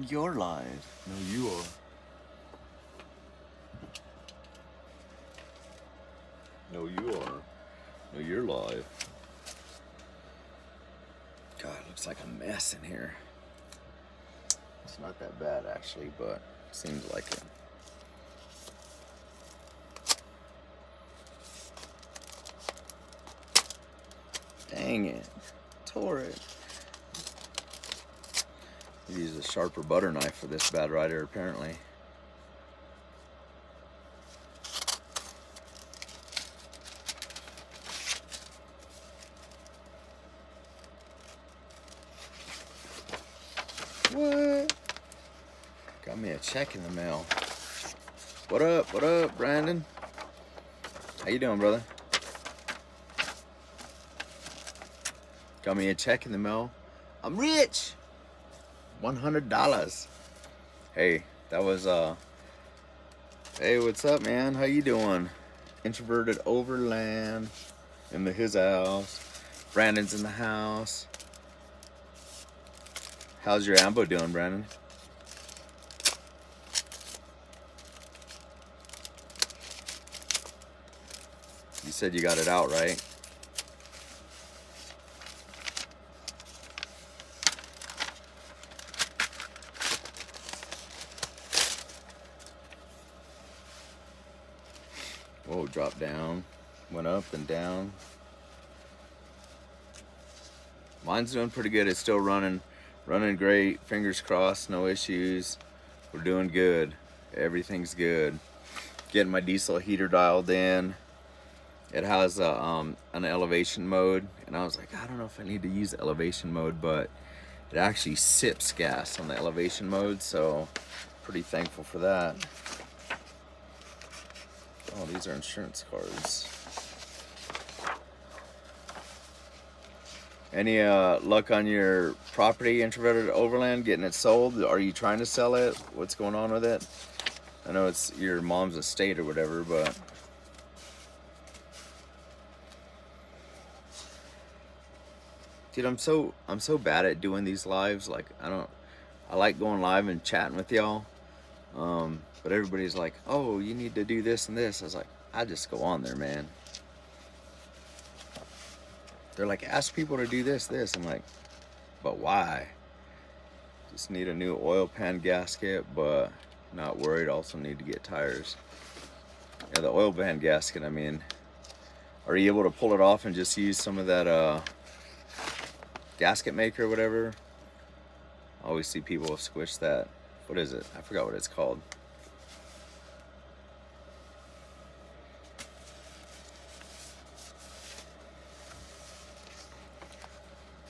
You're live. No, you are. No, you are. No, you're live. God, it looks like a mess in here. It's not that bad, actually, but it seems like it. Dang it. Tore it. Use a sharper butter knife for this bad rider, apparently. What? Got me a check in the mail. What up, Brandon? How you doing, brother? Got me a check in the mail. I'm rich. $100. Hey, that was hey, what's up, man? How you doing? Introverted Overland in his house. Brandon's in the house. How's your ambo doing, Brandon? You said you got it out, right? Whoa, dropped down. Went up and down. Mine's doing pretty good. It's still running great. Fingers crossed, no issues. We're doing good. Everything's good. Getting my diesel heater dialed in. It has an elevation mode, and I was like, I don't know if I need to use elevation mode, but it actually sips gas on the elevation mode, so pretty thankful for that. Oh, these are insurance cards. Any luck on your property, Introverted Overland, getting it sold? Are you trying to sell it? What's going on with it? I know it's your mom's estate or whatever, but dude, I'm so bad at doing these lives. Like I like going live and chatting with y'all. But everybody's like, oh, you need to do this and this. I was like, I just go on there, man. They're like, ask people to do this. I'm like, but why? Just need a new oil pan gasket, but not worried. Also need to get tires. Yeah, the oil pan gasket, I mean, are you able to pull it off and just use some of that gasket maker or whatever? I always see people squish that. What is it? I forgot what it's called.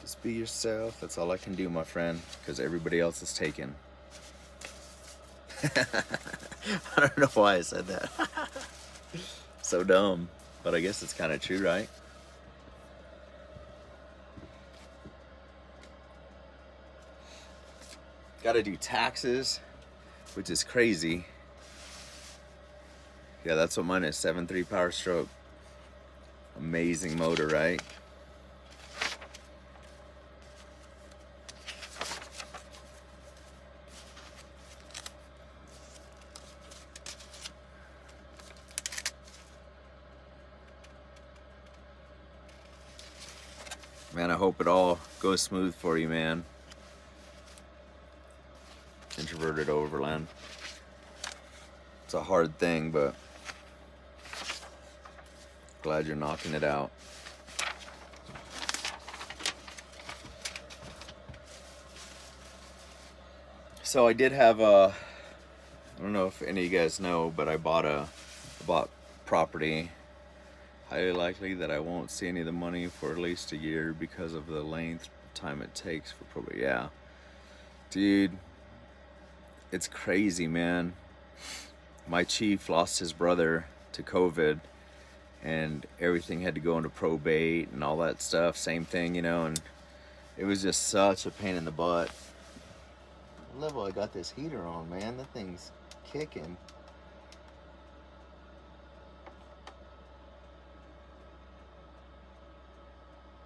Just be yourself. That's all I can do, my friend, because everybody else is taken. I don't know why I said that. So dumb. But I guess it's kind of true, right? Gotta do taxes, which is crazy. Yeah, that's what mine is. 7.3 power stroke. Amazing motor, right? Man, I hope it all goes smooth for you, man. Introverted Overland. It's a hard thing, but glad you're knocking it out. So I did have I don't know if any of you guys know, but I bought property. Highly likely that I won't see any of the money for at least a year because of the length of time it takes for probably, yeah. Dude, it's crazy, man. My chief lost his brother to COVID, and everything had to go into probate and all that stuff. Same thing, and it was just such a pain in the butt. The level I got this heater on, man, that thing's kicking.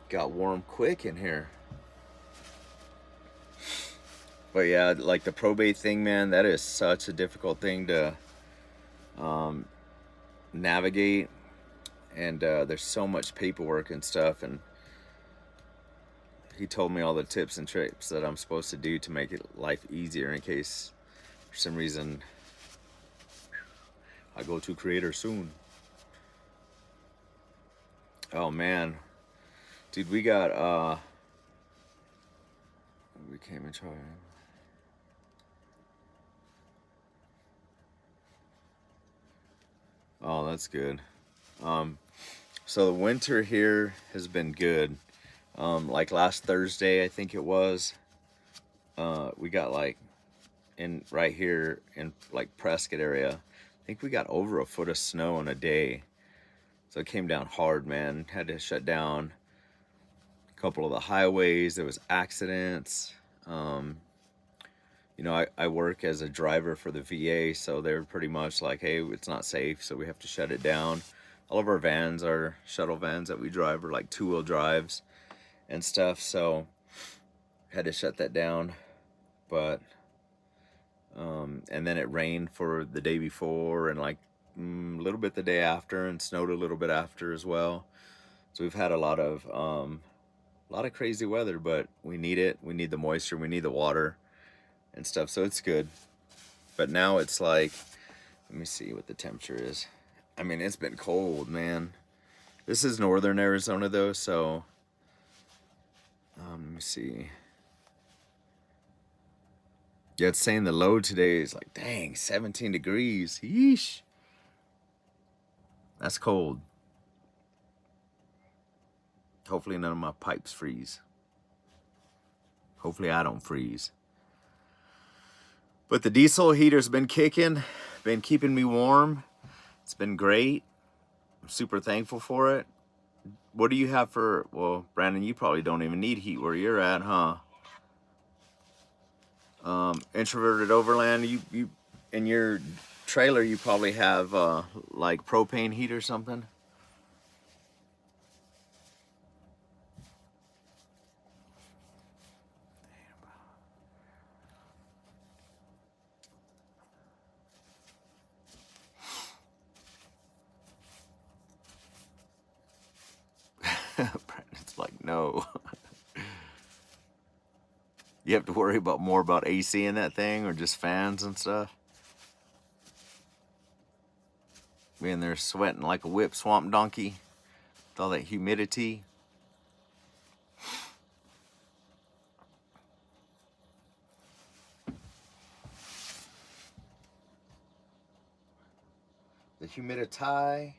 Got warm quick in here. But yeah, like the probate thing, man, that is such a difficult thing to navigate. And there's so much paperwork and stuff. And he told me all the tips and tricks that I'm supposed to do to make life easier in case for some reason I go to creator soon. Oh man, dude, we came and tried. Oh, that's good. Um, so the winter here has been good. Like last Thursday, I think it was. We got like in right here in like Prescott area. I think we got over a foot of snow in a day. So it came down hard, man. Had to shut down a couple of the highways. There was accidents. Um, I work as a driver for the VA, so they're pretty much like, hey, it's not safe, so we have to shut it down. All of our vans, our shuttle vans that we drive, are like two-wheel drives and stuff, so had to shut that down. But and then it rained for the day before, and like a little bit the day after, and snowed a little bit after as well. So we've had a lot of crazy weather, but we need it. We need the moisture. We need the water and stuff. So it's good. But now it's like, let me see what the temperature is. I mean, it's been cold, man. This is northern Arizona though, so let me see. Yeah, it's saying the low today is like, dang, 17 degrees. Yeesh. That's cold. Hopefully none of my pipes freeze. Hopefully I don't freeze. But the diesel heater's been kicking, been keeping me warm. It's been great. I'm super thankful for it. What do you have for, well, Brandon, you probably don't even need heat where you're at, huh? Introverted Overland, you in your trailer, you probably have like propane heat or something. Brandon's like, no. You have to worry about more about AC in that thing or just fans and stuff. Being there sweating like a whip swamp donkey with all that humidity. The humidity.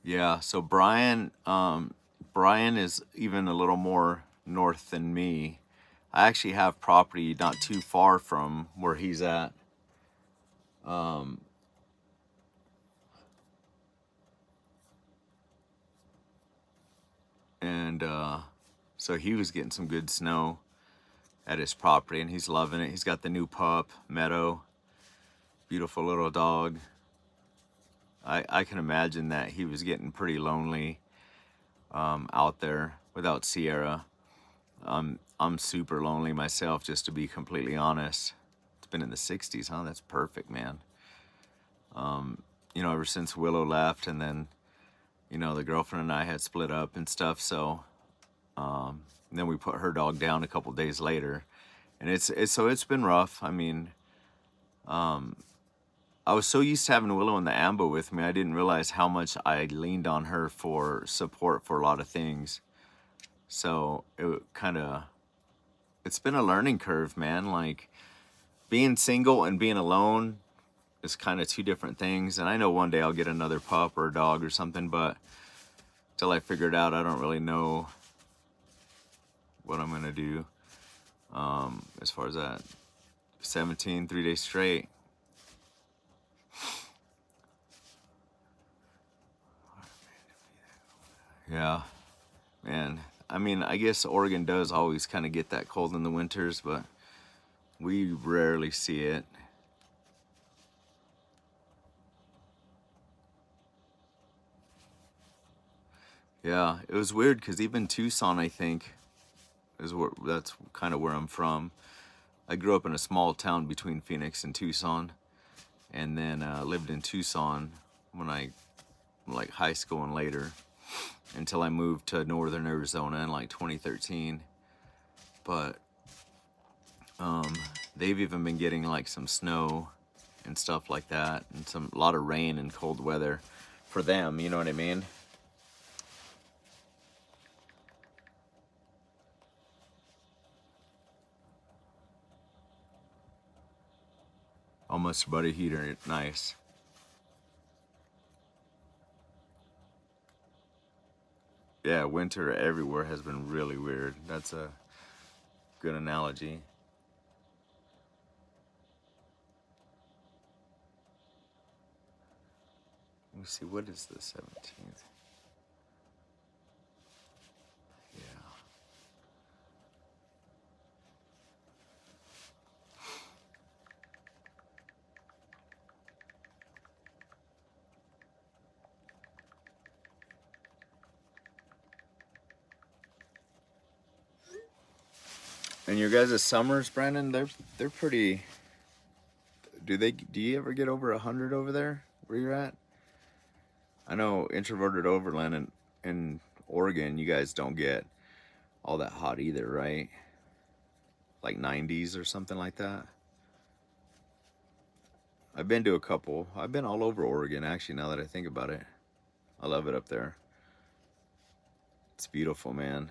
Yeah, so Brian is even a little more north than me. I actually have property not too far from where he's at. And so he was getting some good snow at his property, and he's loving it. He's got the new pup, Meadow, beautiful little dog. I can imagine that he was getting pretty lonely out there without Sierra. I'm super lonely myself, just to be completely honest. It's been in the 60s, huh? That's perfect, man. Ever since Willow left, and then, the girlfriend and I had split up and stuff, so and then we put her dog down a couple days later. And it's been rough. I mean, I was so used to having Willow and the Ambo with me, I didn't realize how much I leaned on her for support for a lot of things. So it's been a learning curve, man. Like, being single and being alone is kind of two different things. And I know one day I'll get another pup or a dog or something, but till I figure it out, I don't really know what I'm gonna do. As far as that, 17, 3 days straight. Yeah, man. I mean, I guess Oregon does always kind of get that cold in the winters, but we rarely see it. Yeah, it was weird because even Tucson, I think, is where that's kind of where I'm from. I grew up in a small town between Phoenix and Tucson, and then lived in Tucson when I like high school and later until I moved to northern Arizona in like 2013. But they've even been getting like some snow and stuff like that, and a lot of rain and cold weather for them. You know what I mean? Almost about a heater, nice. Yeah, winter everywhere has been really weird. That's a good analogy. Let me see, what is the 17th? Yeah. And your guys' summers, Brandon, they're pretty. Do you ever get over 100 over there where you're at? I know introverted overland in Oregon, you guys don't get all that hot either, right? Like 90s or something like that. I've been to a couple. I've been all over Oregon actually now that I think about it. I love it up there. It's beautiful, man.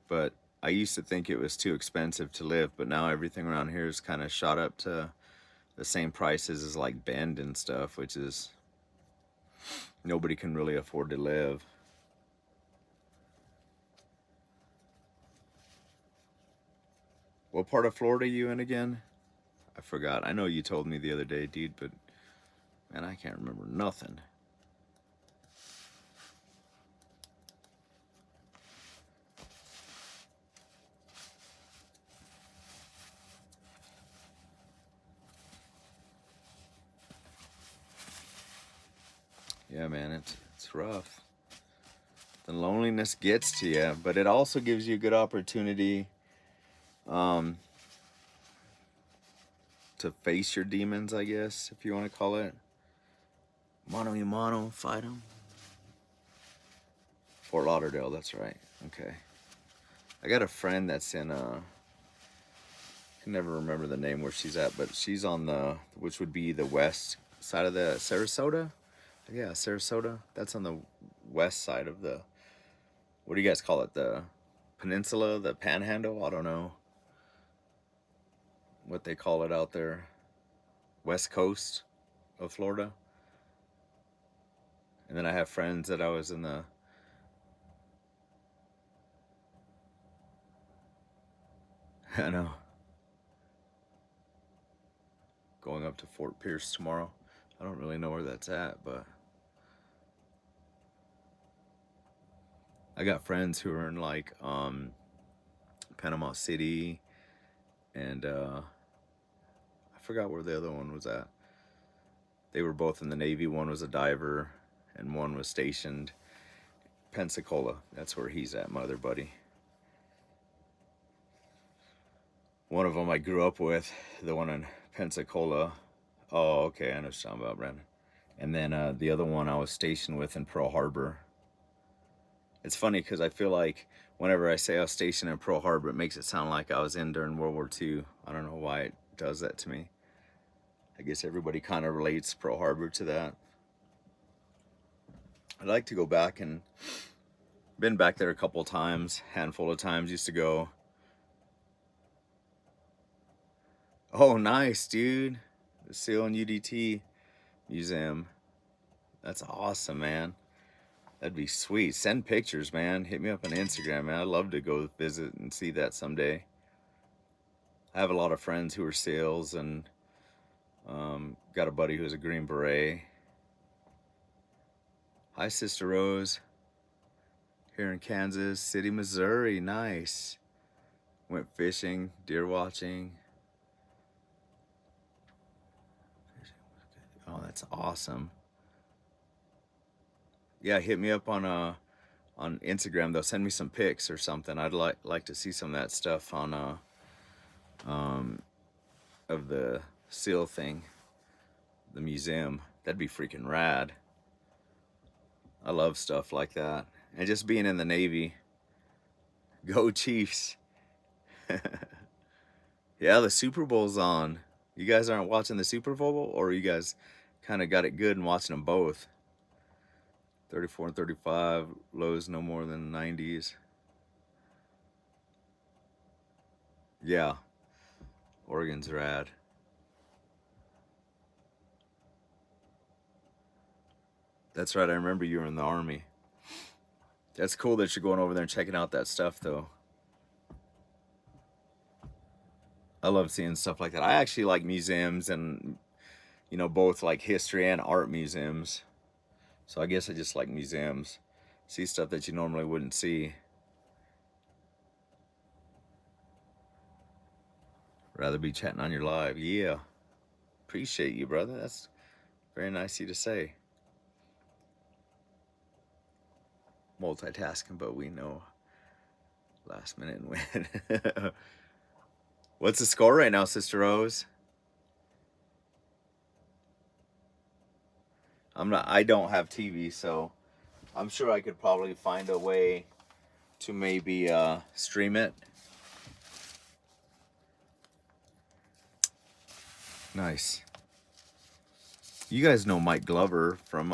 But I used to think it was too expensive to live, but now everything around here is kind of shot up to the same prices as like Bend and stuff, which is nobody can really afford to live. What part of Florida are you in again? I forgot. I know you told me the other day, dude, but man, I can't remember nothing. Yeah, man, it's rough. The loneliness gets to you, but it also gives you a good opportunity um, to face your demons, I guess, if you want to call it. Mano y mano, fight them. Fort Lauderdale, that's right. Okay. I got a friend that's in, I can never remember the name where she's at, but she's on which would be the west side of the Sarasota. Yeah, Sarasota. That's on the west side of what do you guys call it? The peninsula, the panhandle? I don't know what they call it out there. West coast of Florida. And then I have friends that I was in I know, going up to Fort Pierce tomorrow. I don't really know where that's at, but I got friends who are in like Panama City and I forgot where the other one was at. They were both in the Navy. One was a diver and one was stationed Pensacola. That's where he's at, my other buddy. One of them I grew up with, the one in Pensacola. Oh, okay, I know what you're talking about, Brandon. And then the other one I was stationed with in Pearl Harbor. It's funny because I feel like whenever I say I was stationed in Pearl Harbor, it makes it sound like I was in during World War II. I don't know why it does that to me. I guess everybody kind of relates Pearl Harbor to that. I'd like to go back and been back there a couple of times, handful of times. Used to go. Oh, nice, dude. The SEAL and UDT Museum. That's awesome, man. That'd be sweet. Send pictures, man. Hit me up on Instagram, man. I'd love to go visit and see that someday. I have a lot of friends who are SEALs and got a buddy who's a Green Beret. Hi, Sister Rose. Here in Kansas City, Missouri. Nice. Went fishing, deer watching. Oh, that's awesome. yeah, hit me up on Instagram. They'll send me some pics or something. I'd like to see some of that stuff on of the seal thing, the museum. That'd be freaking rad. I love stuff like that. And just being in the Navy. Go Chiefs. Yeah, the Super Bowl's on. You guys aren't watching the Super Bowl, or you guys kind of got it good and watching them both? 34 and 35, lows no more than 90s. Yeah, Oregon's rad. That's right, I remember you were in the Army. That's cool that you're going over there and checking out that stuff, though. I love seeing stuff like that. I actually like museums and, both like history and art museums. So I guess I just like museums. See stuff that you normally wouldn't see. Rather be chatting on your live. Yeah. Appreciate you, brother. That's very nice of you to say. Multitasking, but we know last minute and win. What's the score right now, Sister Rose? I don't have TV, so I'm sure I could probably find a way to maybe stream it. Nice. You guys know Mike Glover from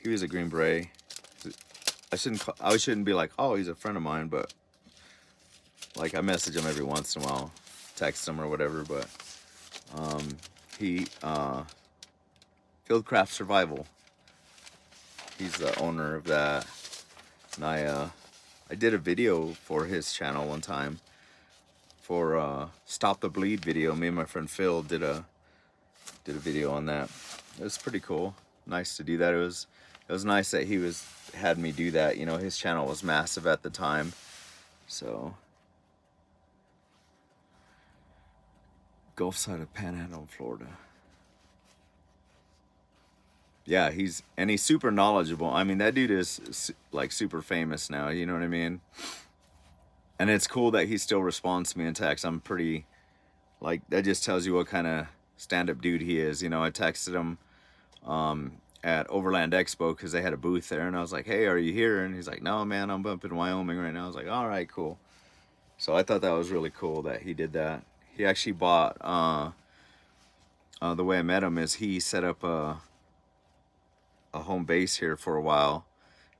he was a Green Beret. I shouldn't be like, oh, he's a friend of mine, but like I message him every once in a while, text him or whatever, but he Fieldcraft Survival. He's the owner of that. And I did a video for his channel one time for Stop the Bleed video. Me and my friend Phil did a video on that. It was pretty cool. Nice to do that. It was nice that he had me do that. His channel was massive at the time. So Gulf side of Panhandle, Florida. Yeah, he's super knowledgeable. I mean, that dude is like super famous now, you know what I mean? And it's cool that he still responds to me in text. I'm pretty, like, that just tells you what kind of stand-up dude he is. I texted him at Overland Expo because they had a booth there, and I was like, hey, are you here? And he's like, no, man, I'm up in Wyoming right now. I was like, all right, cool. So I thought that was really cool that he did that. He actually bought, the way I met him is he set up a home base here for a while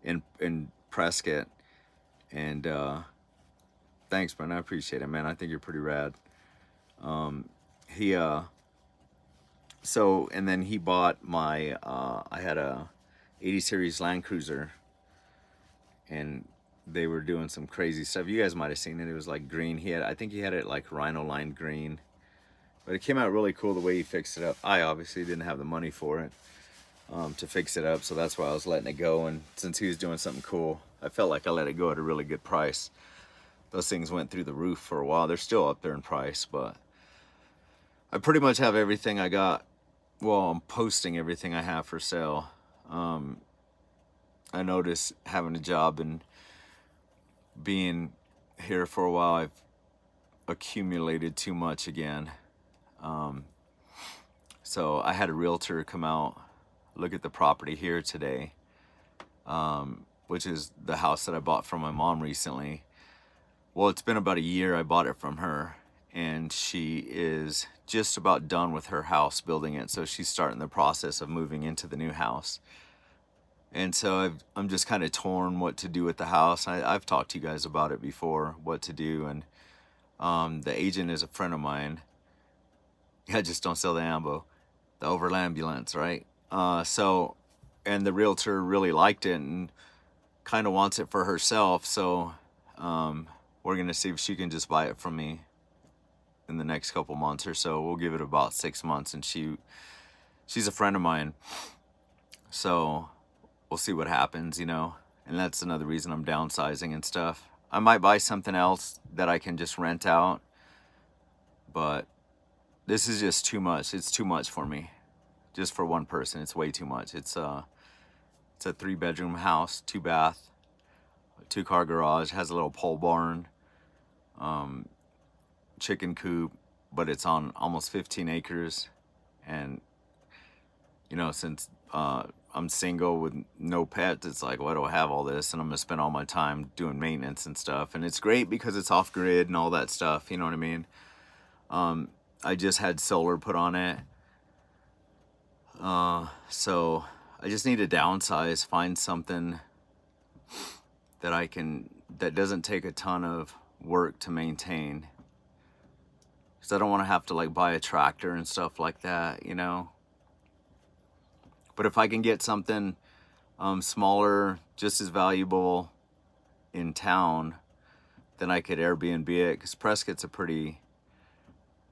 in Prescott, and thanks, man, I appreciate it, man. I think you're pretty rad. And then he bought my I had a 80 series Land Cruiser, and they were doing some crazy stuff. You guys might have seen it. It was like green. I think he had it like rhino lined green, but it came out really cool the way he fixed it up. I obviously didn't have the money for it to fix it up, so that's why I was letting it go. And since he was doing something cool, I felt like I let it go at a really good price. Those things went through the roof for a while. They're still up there in price, but I pretty much have everything I got. Well, I'm posting everything I have for sale. I noticed having a job and being here for a while, I've accumulated too much again. So I had a realtor come out, look at the property here today, which is the house that I bought from my mom recently. Well, it's been about a year I bought it from her, and she is just about done with her house building it. So she's starting the process of moving into the new house. And so I'm just kind of torn what to do with the house. I've talked to you guys about it before, what to do. And the agent is a friend of mine. Yeah, just don't sell the ambo, the overambulance, right? And the realtor really liked it and kind of wants it for herself. So we're going to see if she can just buy it from me in the next couple months or so. We'll give it about 6 months, and she's a friend of mine. So we'll see what happens, and that's another reason I'm downsizing and stuff. I might buy something else that I can just rent out, but this is just too much. It's too much for me. Just for one person, it's way too much. It's It's a 3-bedroom house, 2 bath, 2-car garage, has a little pole barn, chicken coop, but it's on almost 15 acres. And, you know, since I'm single with no pets, it's like, why do I have all this? And I'm gonna spend all my time doing maintenance and stuff. And it's great because it's off grid and all that stuff, you know what I mean? I just had solar put on it. So I just need to downsize, find something that doesn't take a ton of work to maintain. Because I don't want to have to like buy a tractor and stuff like that, you know? But if I can get something smaller, just as valuable in town, then I could Airbnb it. Because Prescott's a pretty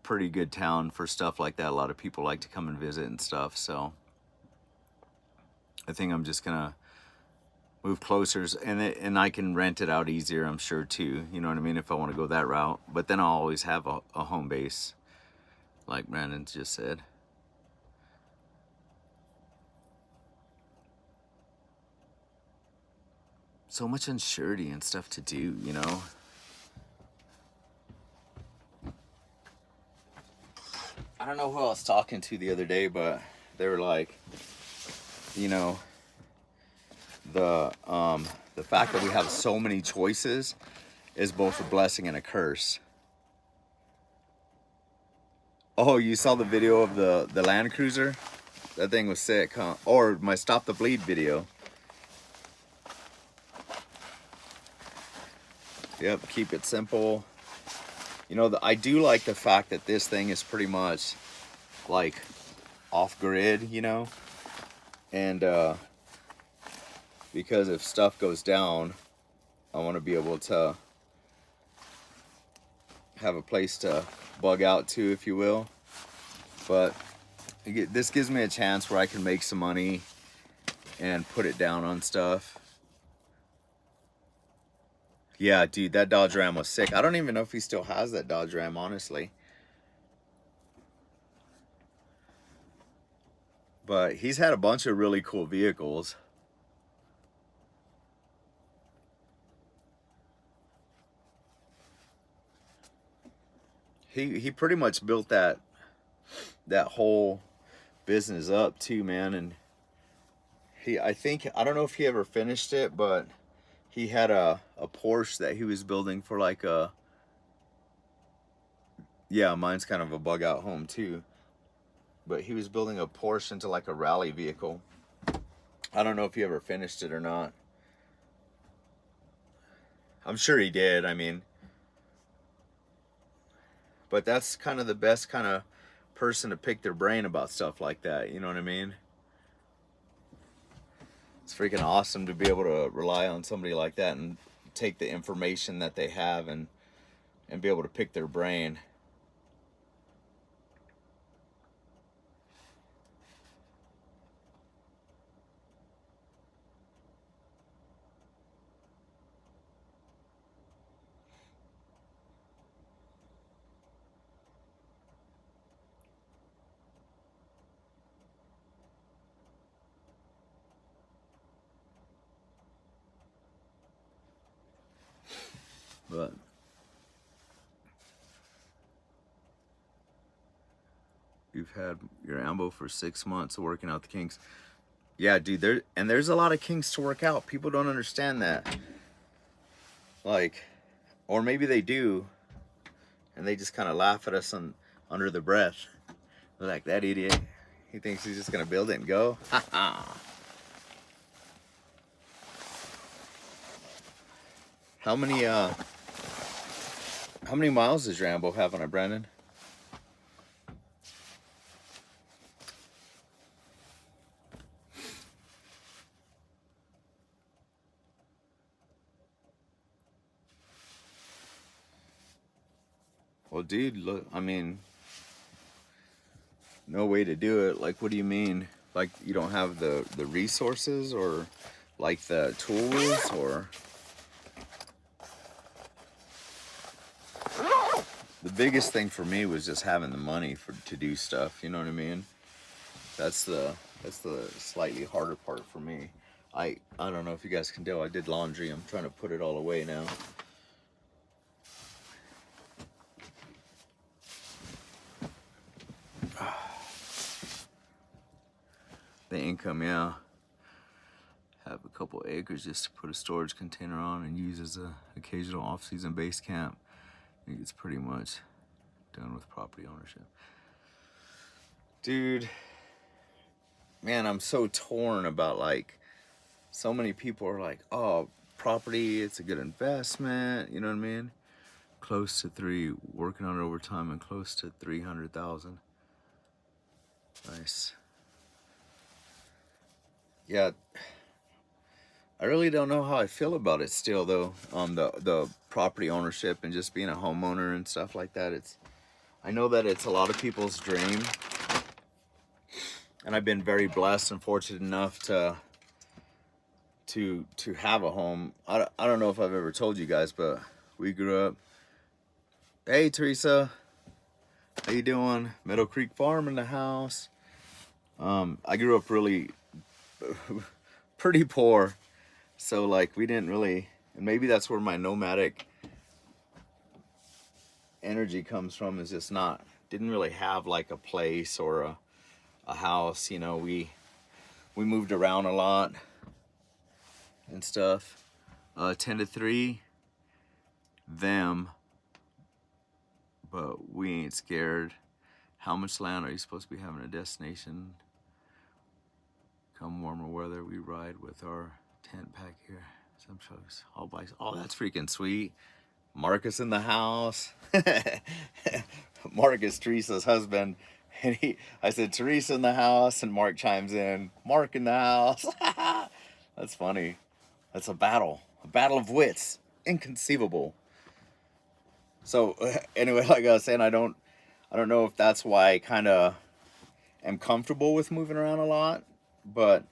good town for stuff like that. A lot of people like to come and visit and stuff. So I think I'm just gonna move closer, and I can rent it out easier, I'm sure too. You know what I mean? If I want to go that route, but then I'll always have a home base, like Brandon just said. So much unsurety and stuff to do, you know. I don't know who I was talking to the other day, but they were like, you know, the fact that we have so many choices is both a blessing and a curse. Oh, you saw the video of the Land Cruiser? That thing was sick, huh? Or my Stop the Bleed video. Yep, keep it simple. You know, I do like the fact that this thing is pretty much like off grid, you know? And because if stuff goes down, I want to be able to have a place to bug out to, if you will. But this gives me a chance where I can make some money and put it down on stuff. Yeah, dude, that Dodge Ram was sick. I don't even know if he still has that Dodge Ram, honestly. But he's had a bunch of really cool vehicles. He pretty much built that whole business up too, man. And I don't know if he ever finished it, but he had a Porsche that he was building for like yeah, mine's kind of a bug out home too. But he was building a Porsche into like a rally vehicle. I don't know if he ever finished it or not. I'm sure he did, I mean. But that's kind of the best kind of person to pick their brain about stuff like that, you know what I mean? It's freaking awesome to be able to rely on somebody like that and take the information that they have and be able to pick their brain. But you've had your ambo for 6 months working out the kinks. Yeah, dude, there's a lot of kinks to work out. People don't understand that. Like, or maybe they do, and they just kind of laugh at us under the breath. They're like, that idiot, he thinks he's just gonna build it and go. How many miles does Rambo have on it, Brandon? Well, dude, look, I mean, no way to do it. Like, what do you mean? Like, you don't have the resources, or like the tools, or? The biggest thing for me was just having the money to do stuff, you know what I mean? That's the slightly harder part for me. I don't know if you guys can tell, I did laundry. I'm trying to put it all away now. The income, yeah. Have a couple acres just to put a storage container on and use as a occasional off-season base camp. I think it's pretty much done with property ownership. Dude, man, I'm so torn about, like, so many people are like, oh, property, it's a good investment, you know what I mean? Close to working on it overtime and close to 300,000. Nice. Yeah, I really don't know how I feel about it still, though. The property ownership and just being a homeowner and stuff like that. I know that it's a lot of people's dream, and I've been very blessed and fortunate enough to have a home. I don't know if I've ever told you guys, but we grew up. Hey, Teresa, how you doing? Meadow Creek Farm in the house. I grew up really pretty poor. So, like, we didn't really, and maybe that's where my nomadic energy comes from, is just didn't really have, like, a place or a house, you know. We moved around a lot and stuff. 10 to 3, them, but we ain't scared. How much land are you supposed to be having a destination? Come warmer weather, we ride with our tent pack here. Some trucks, all bikes. Oh, that's freaking sweet. Marcus in the house. Marcus, Teresa's husband. And I said, Teresa in the house, and Mark chimes in, Mark in the house. That's funny. That's a battle of wits. Inconceivable. So anyway, like I was saying, I don't know if that's why I kind of am comfortable with moving around a lot, but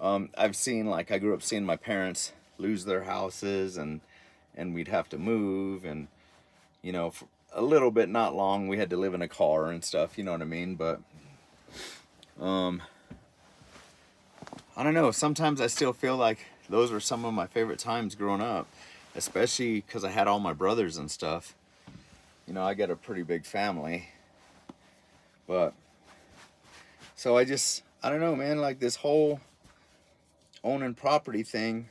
I've seen, like, I grew up seeing my parents lose their houses, and we'd have to move, and, you know, for a little bit, not long, we had to live in a car and stuff, you know what I mean? But I don't know, sometimes I still feel like those were some of my favorite times growing up, especially because I had all my brothers and stuff. You know, I got a pretty big family, but so I don't know, man, like, this whole owning property thing.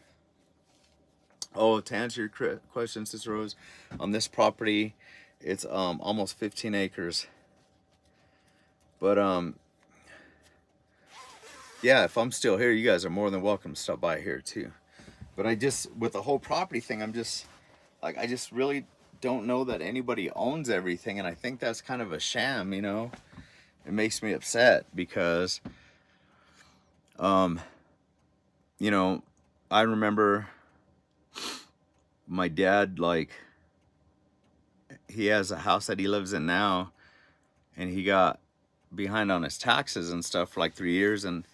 Oh, to answer your question, Sister Rose, on this property, it's almost 15 acres. But yeah, if I'm still here, you guys are more than welcome to stop by here too. But with the whole property thing, I'm just like, I just really don't know that anybody owns everything, and I think that's kind of a sham, you know. It makes me upset because you know, I remember my dad, like, he has a house that he lives in now, and he got behind on his taxes and stuff for like 3 years, and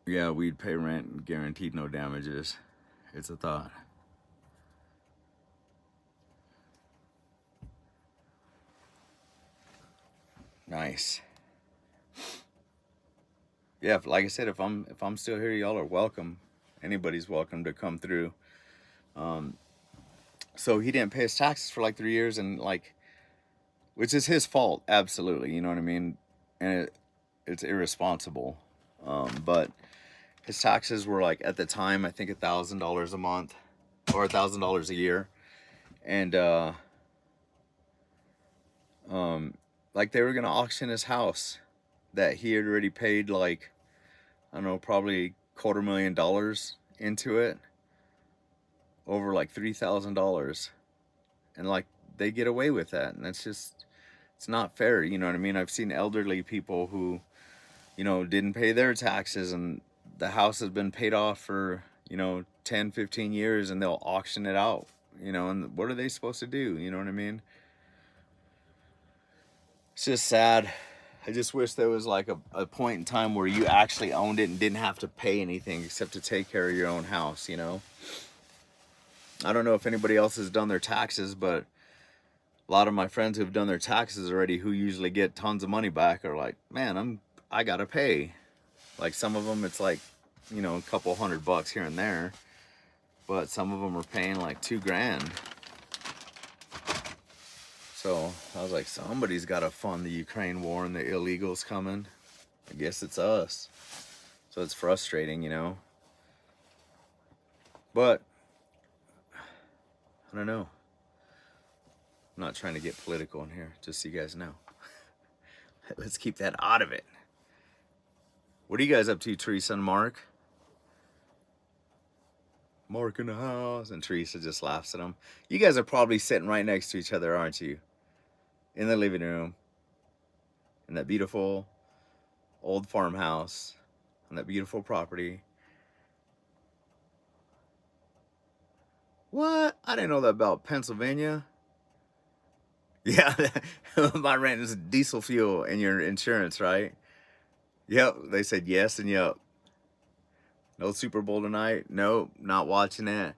yeah, we'd pay rent and guaranteed no damages. It's a thought. Nice. Yeah, like I said, if I'm still here, y'all are welcome. Anybody's welcome to come through. So he didn't pay his taxes for like 3 years, and, like, which is his fault, absolutely, you know what I mean? And it's irresponsible. But his taxes were, like, at the time, I think $1,000 a month or $1,000 a year. And like, they were gonna auction his house that he had already paid, like, I don't know, probably $250,000 into it, over like $3,000, and, like, they get away with that, and it's not fair, you know what I mean? I've seen elderly people who, you know, didn't pay their taxes, and the house has been paid off for, you know, 10, 15 years, and they'll auction it out, you know, and what are they supposed to do, you know what I mean? It's just sad. I just wish there was, like, a point in time where you actually owned it and didn't have to pay anything except to take care of your own house, you know? I don't know if anybody else has done their taxes, but a lot of my friends who've done their taxes already, who usually get tons of money back, are like, man, I gotta pay. Like some of them, it's like, you know, a couple $100 here and there, but some of them are paying like $2,000. So I was like, somebody's got to fund the Ukraine war and the illegals coming. I guess it's us. So it's frustrating, you know. But I don't know. I'm not trying to get political in here, just so you guys know. Let's keep that out of it. What are you guys up to, Teresa and Mark? Mark in the house. And Teresa just laughs at him. You guys are probably sitting right next to each other, aren't you? In the living room. In that beautiful old farmhouse. On that beautiful property. What? I didn't know that about Pennsylvania. Yeah, my rent is diesel fuel and your insurance, right? Yep, they said yes and yep. No Super Bowl tonight? Nope, not watching it.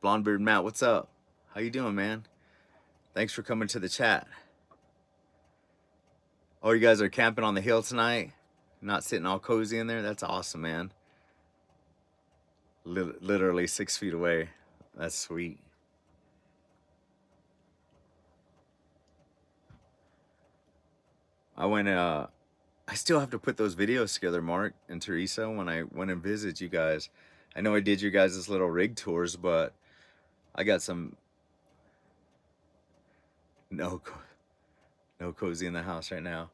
Blondebeard Matt, what's up? How you doing, man? Thanks for coming to the chat. Oh, you guys are camping on the hill tonight? Not sitting all cozy in there? That's awesome, man. Literally 6 feet away. That's sweet. I still have to put those videos together, Mark and Teresa, when I went and visited you guys. I know I did your guys' little rig tours, but I got some no cozy in the house right now.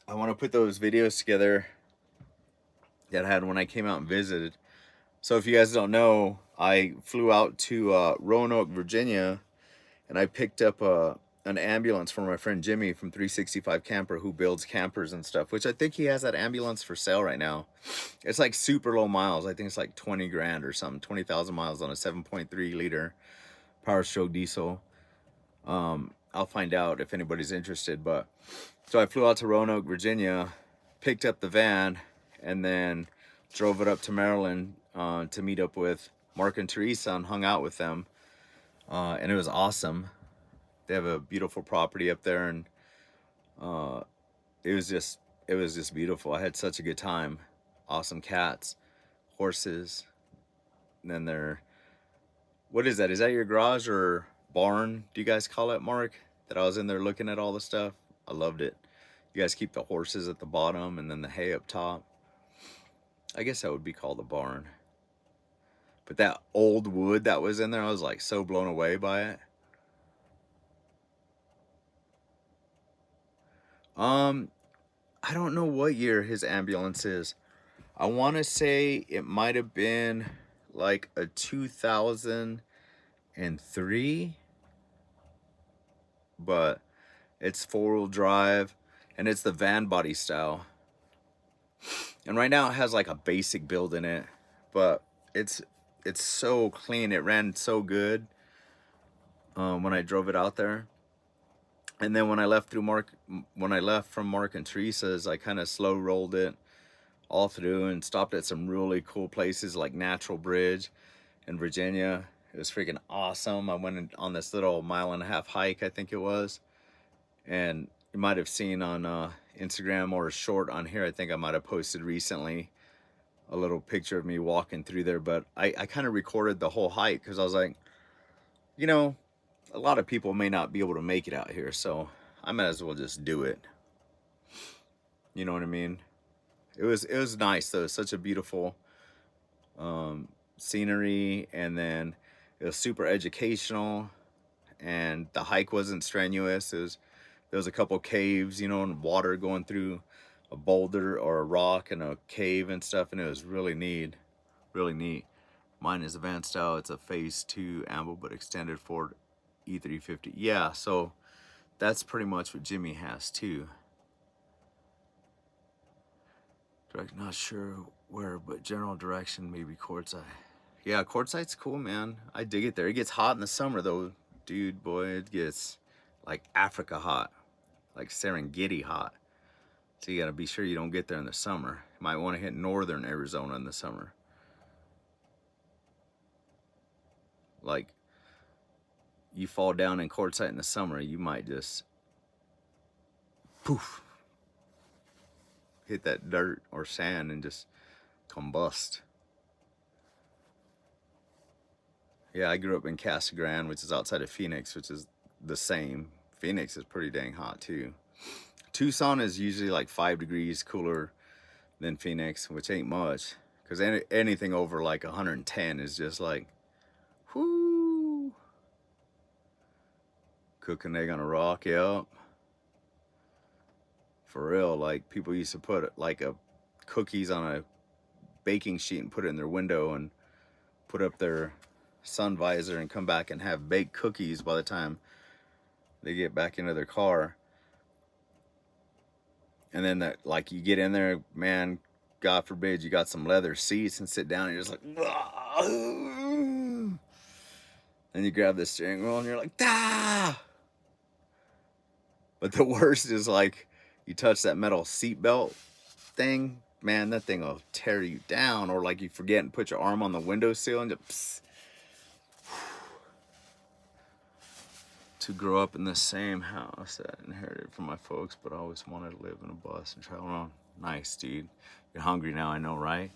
I want to put those videos together that I had when I came out and visited. So if you guys don't know, I flew out to Roanoke, Virginia, and I picked up an ambulance for my friend Jimmy from 365 Camper, who builds campers and stuff, which I think he has that ambulance for sale right now. It's like super low miles. I think it's like 20 grand or something, 20,000 miles on a 7.3 liter Power Stroke diesel. I'll find out if anybody's interested. But so I flew out to Roanoke, Virginia, picked up the van, and then drove it up to Maryland to meet up with Mark and Teresa and hung out with them. And it was awesome. They have a beautiful property up there, and it was just beautiful. I had such a good time. Awesome cats, horses, and then what is that? Is that your garage or barn? Do you guys call it, Mark? That I was in there looking at all the stuff. I loved it. You guys keep the horses at the bottom and then the hay up top. I guess that would be called a barn. But that old wood that was in there, I was like so blown away by it. I don't know what year his ambulance is. I want to say it might have been like a 2003, but it's four-wheel drive and it's the van body style. And right now it has like a basic build in it, but it's so clean. It ran so good when I drove it out there. And then when I left from Mark and Teresa's, I kind of slow rolled it all through and stopped at some really cool places like Natural Bridge in Virginia. It was freaking awesome. I went on this little 1.5 mile hike, I think it was. And you might have seen on Instagram or a short on here, I think I might have posted recently a little picture of me walking through there. But I kind of recorded the whole hike because I was like, you know, a lot of people may not be able to make it out here, so I might as well just do it. You know what I mean? It was nice though. Such a beautiful scenery, and then it was super educational, and the hike wasn't strenuous. There was a couple caves, you know, and water going through a boulder or a rock and a cave and stuff, and it was really neat. Really neat. Mine is a van style. It's a phase 2 ambo, but extended Ford E350. Yeah, so that's pretty much what Jimmy has too. Not sure where, but general direction maybe Quartzsite. Yeah, Quartzsite's cool, man. I dig it there. It gets hot in the summer though, dude. Boy, it gets like Africa hot, like Serengeti hot. So you gotta be sure you don't get there in the summer. You might want to hit northern Arizona in the summer. Like, you fall down in Quartzsite in the summer, you might just poof. hit that dirt or sand and just combust. Yeah, I grew up in Casa Grande, which is outside of Phoenix, which is the same. Phoenix is pretty dang hot too. Tucson is usually like 5 degrees cooler than Phoenix, which ain't much. Because anything over like 110 is just like, whoo. Cook an egg on a rock, yep. For real, like people used to put like a cookies on a baking sheet and put it in their window and put up their sun visor and come back and have baked cookies by the time they get back into their car. And then that, like, you get in there, man, God forbid you got some leather seats and sit down and you're just like, and you grab the steering wheel and you're like, ah. But the worst is like you touch that metal seatbelt thing, man, that thing will tear you down. Or like you forget and put your arm on the windowsill and just to grow up in the same house that I inherited from my folks, but I always wanted to live in a bus and travel around. Nice, dude. You're hungry now, I know, right?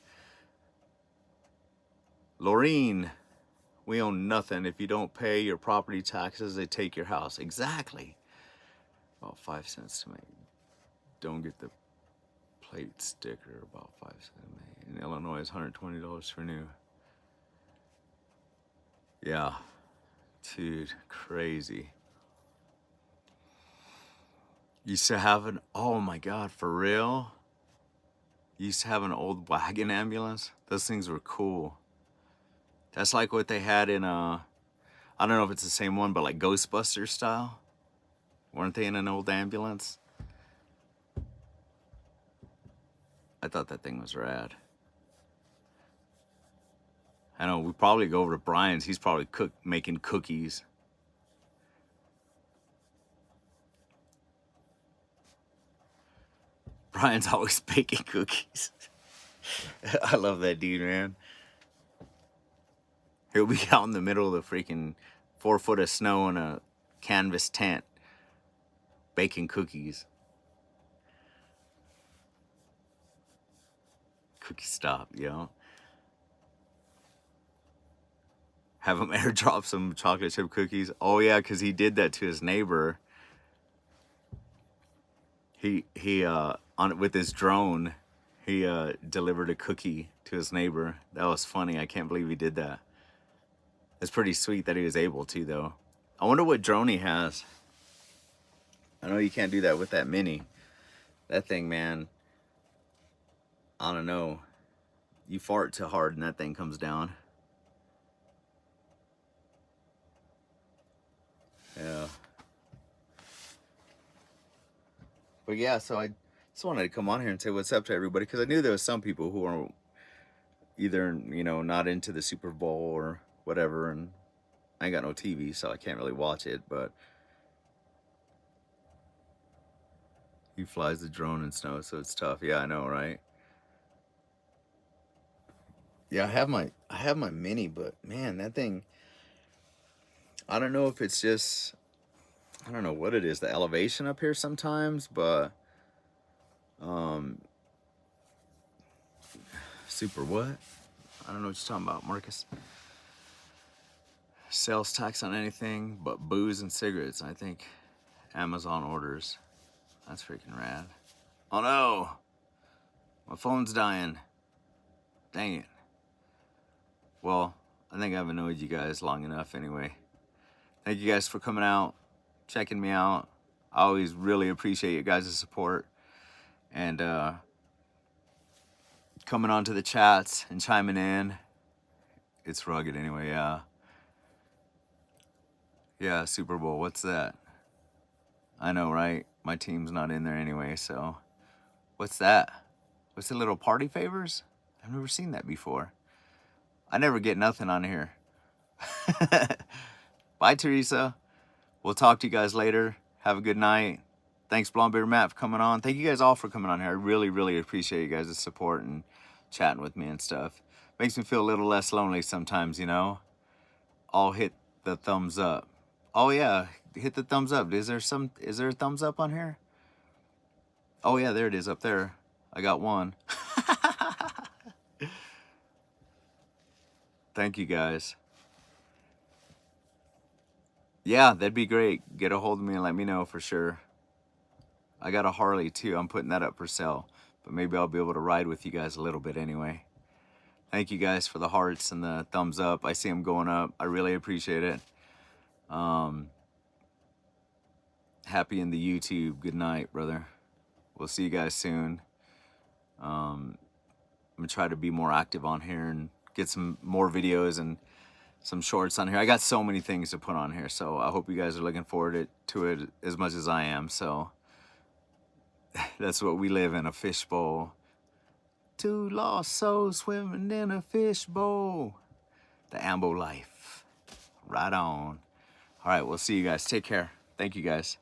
Laureen, we own nothing. If you don't pay your property taxes, they take your house. Exactly. About 5 cents to make. Don't get the plate sticker, about 5 cents to make. In Illinois, it's $120 for new. Yeah, dude, crazy. Used to have an, oh my God, for real? Used to have an old wagon ambulance. Those things were cool. That's like what they had in, I don't know if it's the same one, but like Ghostbusters style. Weren't they in an old ambulance? I thought that thing was rad. I know, we probably go over to Brian's. He's probably making cookies. Brian's always baking cookies. I love that dude, man. He'll be out in the middle of the freaking 4 foot of snow in a canvas tent baking cookies. Cookie stop, you know? Have him airdrop some chocolate chip cookies. Oh yeah, because he did that to his neighbor. He on with his drone, he delivered a cookie to his neighbor. That was funny. I can't believe he did that. It's pretty sweet that he was able to, though. I wonder what drone he has. I know you can't do that with that mini. That thing, man, I don't know. You fart too hard and that thing comes down. Yeah. But yeah, so I just wanted to come on here and say what's up to everybody, because I knew there was some people who are either, you know, not into the Super Bowl or whatever, and I ain't got no TV, so I can't really watch it, but he flies the drone in snow, so it's tough. Yeah, I know, right? Yeah, I have my mini, but man, that thing, I don't know if it's just, I don't know what it is, the elevation up here sometimes, but super what? I don't know what you're talking about, Marcus. Sales tax on anything but booze and cigarettes. I think Amazon orders. That's freaking rad. Oh no! My phone's dying. Dang it. Well, I think I've annoyed you guys long enough anyway. Thank you guys for coming out, checking me out. I always really appreciate you guys' support. And coming on to the chats and chiming in. It's rugged anyway, yeah. Yeah, Super Bowl, what's that? I know, right? My team's not in there anyway, so. What's that? What's the little party favors? I've never seen that before. I never get nothing on here. Bye, Teresa. We'll talk to you guys later. Have a good night. Thanks, Blonde Bear Matt, for coming on. Thank you guys all for coming on here. I really, really appreciate you guys' support and chatting with me and stuff. Makes me feel a little less lonely sometimes, you know? I'll hit the thumbs up. Oh yeah, hit the thumbs up. Is there a thumbs up on here? Oh yeah, there it is up there. I got one. Thank you guys. Yeah, that'd be great. Get a hold of me and let me know for sure. I got a Harley too. I'm putting that up for sale, but maybe I'll be able to ride with you guys a little bit anyway. Thank you guys for the hearts and the thumbs up. I see them going up. I really appreciate it. Happy in the YouTube. Good night, brother. We'll see you guys soon. I'm gonna try to be more active on here and get some more videos and some shorts on here. I got so many things to put on here, so I hope you guys are looking forward to it as much as I am. So that's what we live in, a fishbowl. Two lost souls swimming in a fishbowl. The Ambo life. Right on. All right, we'll see you guys. Take care. Thank you guys.